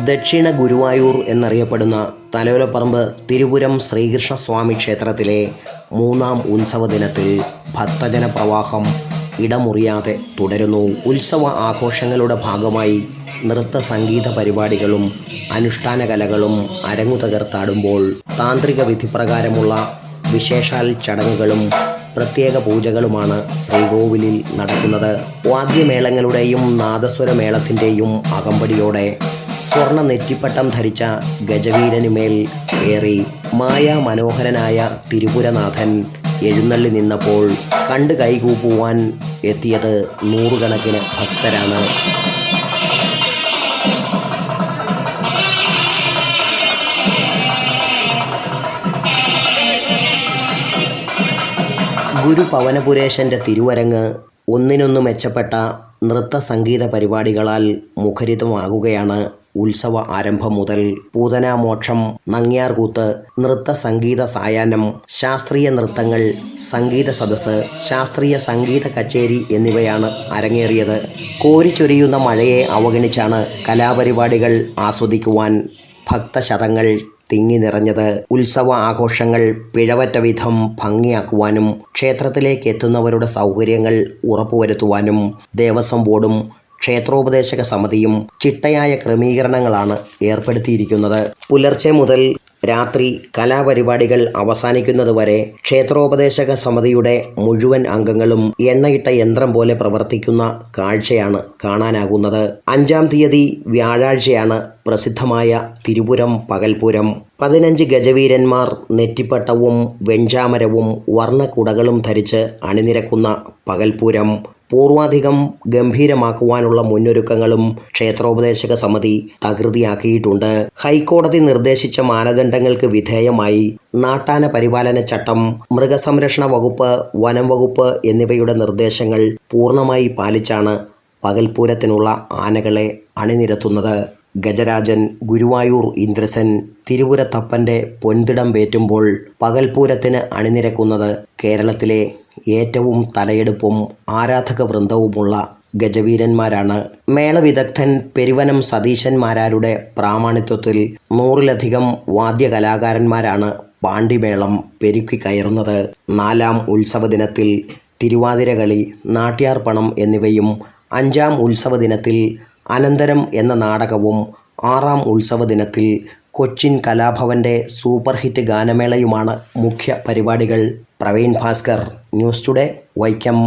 ദക്ഷിണ ഗുരുവായൂർ എന്നറിയപ്പെടുന്ന തലയോലപ്പറമ്പ് തിരുപുരം ശ്രീകൃഷ്ണസ്വാമി ക്ഷേത്രത്തിലെ മൂന്നാം ഉത്സവ ദിനത്തിൽ ഭക്തജന പ്രവാഹം ഇടമുറിയാതെ തുടരുന്നു. ഉത്സവ ആഘോഷങ്ങളുടെ ഭാഗമായി നൃത്ത സംഗീത പരിപാടികളും അനുഷ്ഠാന കലകളും അരങ്ങുതകർത്താടുമ്പോൾ താന്ത്രിക വിധിപ്രകാരമുള്ള വിശേഷാൽ ചടങ്ങുകളും പ്രത്യേക പൂജകളുമാണ് ശ്രീകോവിലിൽ നടക്കുന്നത്. വാദ്യമേളങ്ങളുടെയും നാദസ്വരമേളത്തിൻ്റെയും അകമ്പടിയോടെ സ്വർണ്ണ നെറ്റിപ്പട്ടം ധരിച്ച ഗജവീരനുമേൽ ഏറി മായാമനോഹരനായ തിരുപുരനാഥൻ എഴുന്നള്ളി നിന്നപ്പോൾ കണ്ട് കൈകൂപ്പുവാൻ എത്തിയത് നൂറുകണക്കിന് ഭക്തരാണ്. ഗുരു പവനപുരേശൻ്റെ തിരുവരങ്ങ് ഒന്നിനൊന്നു മെച്ചപ്പെട്ട നൃത്ത സംഗീത പരിപാടികളാൽ മുഖരിതമാകുകയാണ്. ഉത്സവ ആരംഭം മുതൽ പൂതനാമോക്ഷം, നങ്ങ്യാർകൂത്ത്, നൃത്ത സംഗീത സായാഹ്നം, ശാസ്ത്രീയ നൃത്തങ്ങൾ, സംഗീത സദസ്സ്, ശാസ്ത്രീയ സംഗീത കച്ചേരി എന്നിവയാണ് അരങ്ങേറിയത്. കോരിച്ചൊരിയുന്ന മഴയെ അവഗണിച്ചാണ് കലാപരിപാടികൾ ആസ്വദിക്കുവാൻ ഭക്തശതങ്ങൾ തിങ്ങി നിറഞ്ഞത്. ഉത്സവ ആഘോഷങ്ങൾ പിഴവറ്റ വിധം ഭംഗിയാക്കുവാനും ക്ഷേത്രത്തിലേക്ക് എത്തുന്നവരുടെ സൗകര്യങ്ങൾ ഉറപ്പുവരുത്തുവാനും ദേവസ്വം ബോർഡും ക്ഷേത്രോപദേശക സമിതിയും ചിട്ടയായ ക്രമീകരണങ്ങളാണ് ഏർപ്പെടുത്തിയിരിക്കുന്നത്. പുലർച്ചെ മുതൽ രാത്രി കലാപരിപാടികൾ അവസാനിക്കുന്നതുവരെ ക്ഷേത്രോപദേശക സമിതിയുടെ മുഴുവൻ അംഗങ്ങളും എണ്ണയിട്ട യന്ത്രം പോലെ പ്രവർത്തിക്കുന്ന കാഴ്ചയാണ് കാണാനാകുന്നത്. 5-ാം തീയതി വ്യാഴാഴ്ചയാണ് പ്രസിദ്ധമായ തിരുപുരം പകൽപൂരം. 15 ഗജവീരന്മാർ നെറ്റിപ്പട്ടവും വെഞ്ചാമരവും വർണ്ണക്കുടകളും ധരിച്ച് അണിനിരക്കുന്ന പകൽപൂരം പൂർവാധികം ഗംഭീരമാക്കുവാനുള്ള മുന്നൊരുക്കങ്ങളും ക്ഷേത്രോപദേശക സമിതി തകൃതിയാക്കിയിട്ടുണ്ട്. ഹൈക്കോടതി നിർദ്ദേശിച്ച മാനദണ്ഡങ്ങൾക്ക് വിധേയമായി നാട്ടാന പരിപാലന ചട്ടം, മൃഗസംരക്ഷണ വകുപ്പ്, വനം വകുപ്പ് എന്നിവയുടെ നിർദ്ദേശങ്ങൾ പൂർണ്ണമായി പാലിച്ചാണ് പകൽപൂരത്തിനുള്ള ആനകളെ അണിനിരത്തുന്നത്. ഗജരാജൻ ഗുരുവായൂർ ഇന്ദ്രസൻ തിരുപുരത്തപ്പൻ്റെ പൊൻതിടം പേറ്റുമ്പോൾ പകൽപൂരത്തിന് അണിനിരക്കുന്നത് കേരളത്തിലെ ഏറ്റവും തലയെടുപ്പും ആരാധക വൃന്ദവുമുള്ള ഗജവീരന്മാരാണ്. മേളവിദഗ്ധൻ പെരുവനം സതീശന്മാരാരുടെ പ്രാമാണിത്വത്തിൽ 100-ലധികം വാദ്യകലാകാരന്മാരാണ് പാണ്ടിമേളം പെരുക്കി കയറുന്നത്. 4-ാം ഉത്സവ ദിനത്തിൽ തിരുവാതിരകളി, നാട്യാർപ്പണം എന്നിവയും 5-ാം ഉത്സവ ദിനത്തിൽ അനന്തരം എന്ന നാടകവും 6-ാം ഉത്സവ ദിനത്തിൽ കൊച്ചിൻ കലാഭവൻ്റെ സൂപ്പർ ഹിറ്റ് ഗാനമേളയുമാണ് മുഖ്യ പരിപാടികൾ. Praveen Bhaskar, news today, Vaikom.